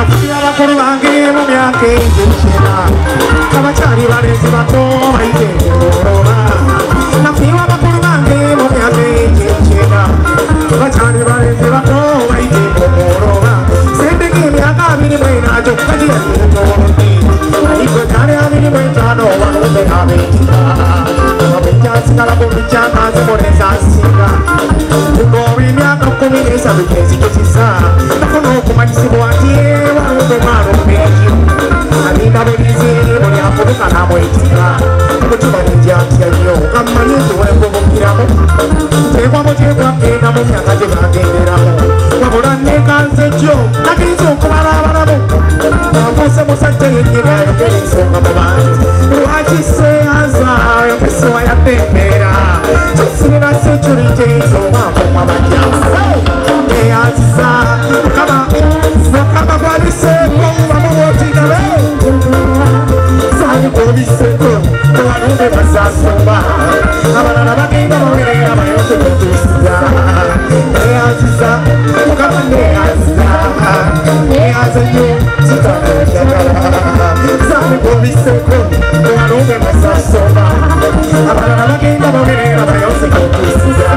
nafugira bakulu bange mu myaka egy'ekyenda abakyali balenzi bato bayitengoloba nafugira bakulu bange mu myaka egy'ekyenda abakyali balenzi bato bayitengoloba sendege emyaka 24 gyokka gye yagitolodde ariko kyali 25 walume abeekika abekyasigala ku bikyaka nzikoleza nsinga ng'oli emyaka 13 gyezigezisa nafuna okumanyisibwa nti walume mwana omubeeki alinda bulizi buli afubuka n'amwetika omutima nejjatya nnyo kammanyi nti wembubukiramu tekwamo gyekwagenda mu myaka gye bagenderamu wabula nekanze jjo nakiriza okubala abalamu afuuse musajja yennyini ayogera ensonga mu bantu lwaki seyaza empesewa yadde kisirira senkyuli gyeyinza omwakumu abajjamu eyaziza mukama gwaliseeko bamubootigabe sanikobiseko abalumbe basasumba abalala bagenda bawerera bayonse kutusiza eyaziza mukama neyaziza neyaza nnyo zitanajagala sanikobiseko abalumbe basasumba abalala bagenda bawerera bayonse kutusiza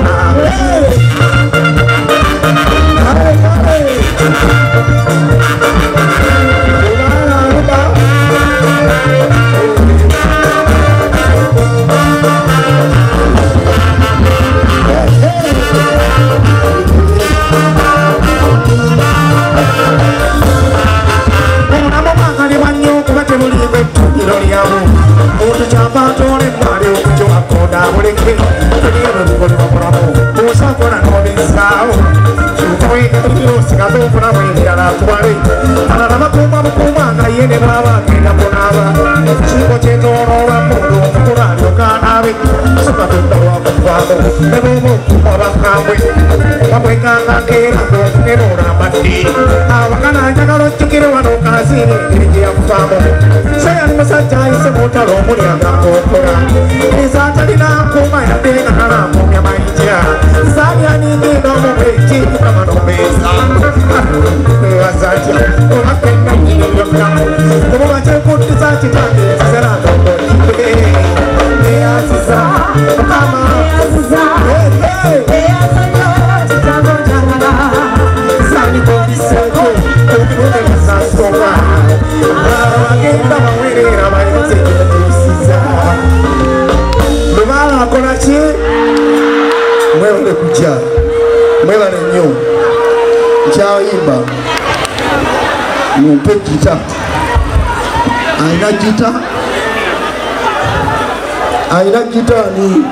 aina gita ni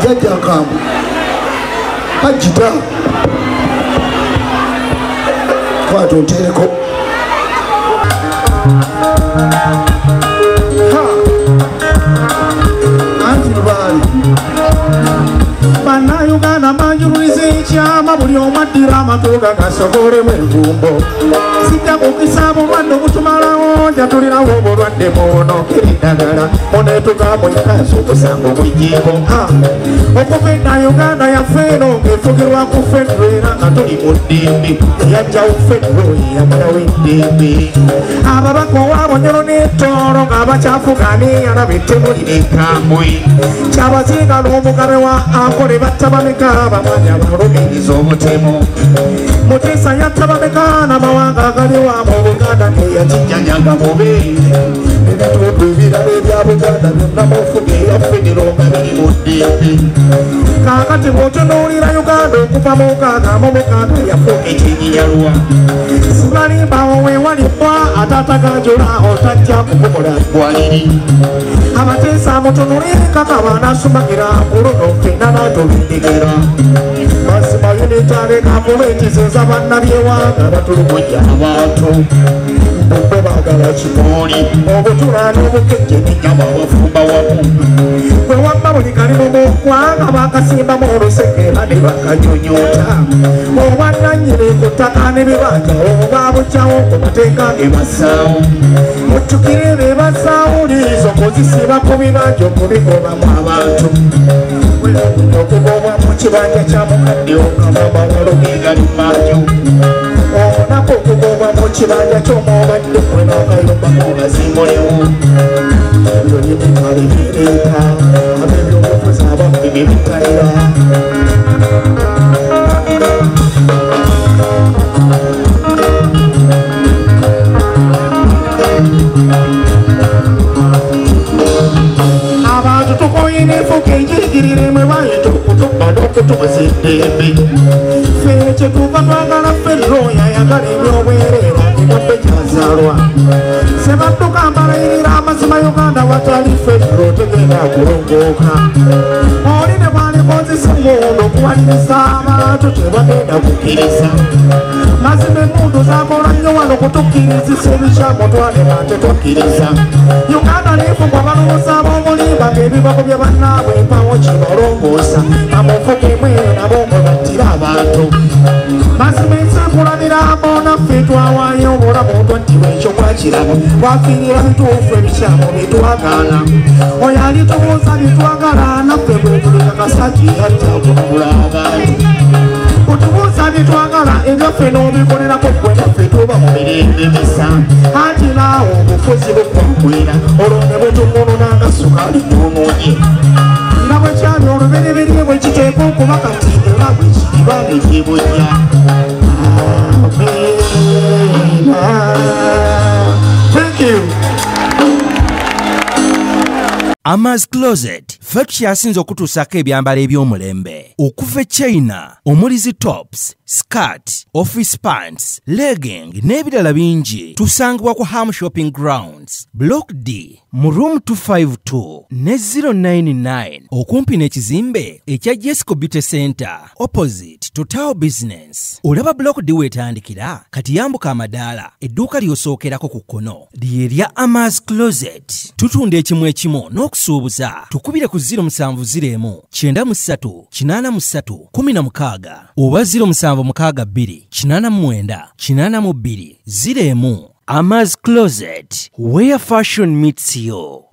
jajja nkambu ajita kwata otereko anti lubaali bannayuganda banjululiza ekyama buli omu addira amatuuga gasobolemu envumbo sijja kukisa bulwadde obutumalawo jatulirawo obulwadde buno kiriddagala oneetugamwekasi okusanga obujjiiko okuva edda uganda yaffe eno ng'efugirwa ku fedro era nga tuli mu ddembe yajjawo fedro yamalawo eddembe ababaka owabonyolo n'ettoolo ng'abakyafugaane yalaba ettemu lirenkambwe kyabazinga n'omugabe wa ankole battabameka bamanya balumiriza obutemu mutiisa yattabameka n'amawanga agaliwa mu buganda teyakijjanyaga mube ebitundu ebirala ebya buganda byonna mufuga eyafenero nga biri mu ddembe kaakati bw'otunuulira uganda okuva mu nkaaga mu mukaaga yafuuka ekinyiyalwa sibalimbawo weewalibbwa ataataganjula otajja kukumula ggwaliri abateesa mutunule kakaba n'asumagira muluno ffenna n'atobindegera mazima yunitale gavumentizinza bannabyewanga batulumujja abantu bwe baagala kipooli obutula n'obukejje n'ennyama bafumba wamu bwe wamma buli kalimu mu ggwanga bakasimbamu olusekera ne bakanyonyoota obwannannyini ku ttaka n'ebibanja oba bujjawo okuteeka ebasaawo mujjukire be basaawulizo kuzisiba ku bibanja okubigobamu abantu okugobwa mu kibanja kya mukadde okamama walogegali manju ekibanja ky'omubadde kwena akayumba mubazimulewo ebyo nyimikale bireeta ab'ebyobufuzi ababbi bibikalira abantu tukoyina enfuka enjigirire mwe bayita okutuba n'okutubaziddembe ffe kyetuva twagala ffe looya yagala ebyobwereera ebabbe kyazaalwa sebadduka mbalayirira amazima Uganda watali federo tegenda kulongooka oli ne bwalikozesa muno okuwaliriza abantu tebagenda kukkiriza mazima emmundu zakola nnyo wano kutukkirizisa ebikyamu twale bante tukkiriza Uganda neefugwa balowooza ab'omulimba ng'ebibago bye bannaabwe empawo kibalongoosa amufuga emwe nabo mwe battira abantu mazima ensakulanira naffe twawaayo obulamu twattibwa ekyo kwakirabo twafiirira bituufu ebikyamu byetwagaana oyo alitubuuza byetwagala naffe bwe tulikakasa kiyatta okulabula abantu otubuuza byetwagala ebyaffe n'obikolerako gwe naffe tuba mu mirembe misa anti naawe obufuzi bukwaggwera olwo ne bwetumununa nga sukaali tumunye nga bwe kyali olubereberye bwe kiteeka okuba kati era bwe kiriba nekyebujja Thank you. Ama's Closet ffe tukyasinza okutuusako ebyambalo eby'omulembe okuva China omulizi tops skirt office pants legging n'ebirala bingi tusangibwa ku Ham Shopping Grounds Block D mu room 252 ne 099 okumpi n'ekizimbe ekya Jesco Beauty Center opposite to Tower Business. Olaba Block D wetandikira kati yambuka amadaala edduuka ly'osookerako ku kkono lyerya Ama's Closet. Tutunda ekimu ekimu n'okusuubuza tukubire ku 0701 93 83 16 oba 0762 89 82 01. Ama's Closet, where fashion meets you.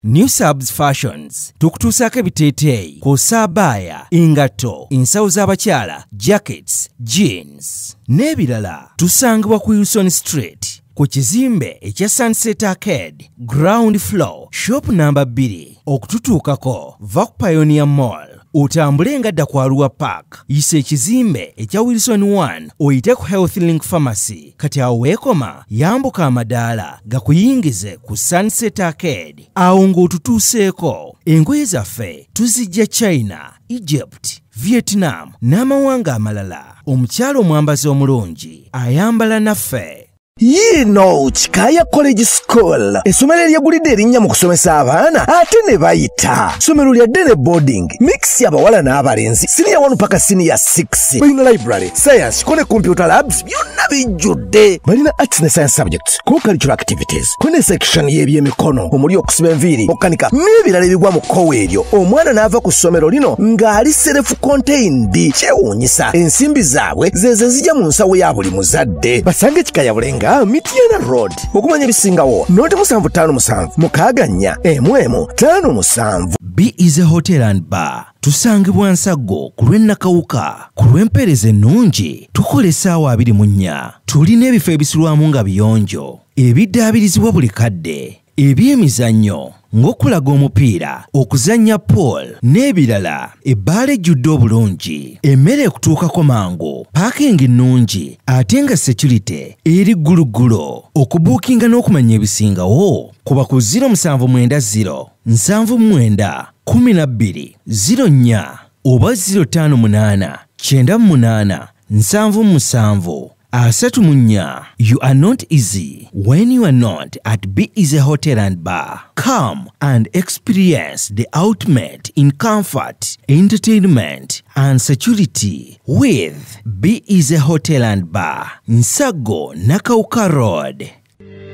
New Subs Fashions tukutuusako ebiteeteeyi kw'ossa abaya engatto ensawo z'abakyala jackets jeans n'ebirala tusangibwa ku Wilson Street ku kizimbe ekya Sunset Arcade ground floor shop number 2 okututuukako va ku Pioneer Mall otambule nga dda ku Arua Park yisa ekizimbe ekya Wilson 1 oyite ku Health Link Pharmacy kati awo weekoma yambuka amadaala gakuyingize ku Sunset Arcade awo ng'otutuuseeko. Engoye zaffe tuzijja China, Egypt, Vietnam n'amawanga amalala. Omukyala omwambazi omulungi ayambala naffe. Yino Chikaya College School essomero eryegulidde erinnya mu kusomesa abaana ate ne bayita ssomero lya Dene boarding mix y'abawala n'abalenzi senior 1 paka senior 6 balina library science kone computer labs byonna bijjudde balina arts ne science subjects co-curricular activities kone section y'ebyemikono omuli okusiba enviiri okukanika n'ebirala ebigwa mu kkowe eryo omwana n'ava ku ssomero lino ng'ali self contained kyewuunyisa ensimbi zaabwe zeze zijja mu nsawo ya buli muzadde basange Chikaya Bulenga Mitiana Road okumanya ebisingawo noti 757 mukaganya M 57. B is a hotel and bar tusangibwa Nsago ku lw'Ennakawuka ku lw'empeereza ennungi tukola essaawa 24. Tulina ebifo ebisulwamu nga biyonjo ebiddaabirizibwa buli kadde ebyemizannyo ng'okulaga omupiira okuzannya pool n'ebirala ebbaala ejjudde obulungi emmere ekutuukako mangu paakingi nnungi ate nga security eri gguluggulu okubuukinga n'okumanya ebisingawo kuba ku 0790 79 12 04 oba 058 98 77 Asatumunya, you are not easy when you are not at B Easy Hotel and Bar. Come and experience the ultimate in comfort, entertainment, and security with B Easy Hotel and Bar. Nsago Nakauka Road.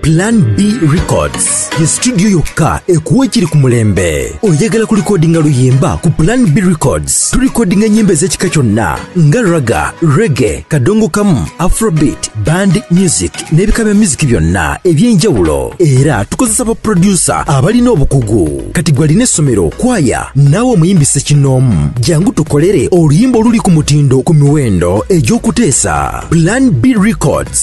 Plan B Records ye studio yokka ekuwa ekiri ku mulembe. Oyagala ku recordinga luyimba ku Plan B Records tulikodinga nyimbe z'ekika kyonna nga raga, reggae, kadongo kamu, afrobeat, band music n'ebika bya music byonna eby'enjawulo era tukozesa ba producer abalina obukugu. Kati gwalina essomero kwaya naawe omuyimbise kinoomu jangu tukolere oluyimba oluli ku mutindo ku miwendo egy'okuteesa. Plan B Records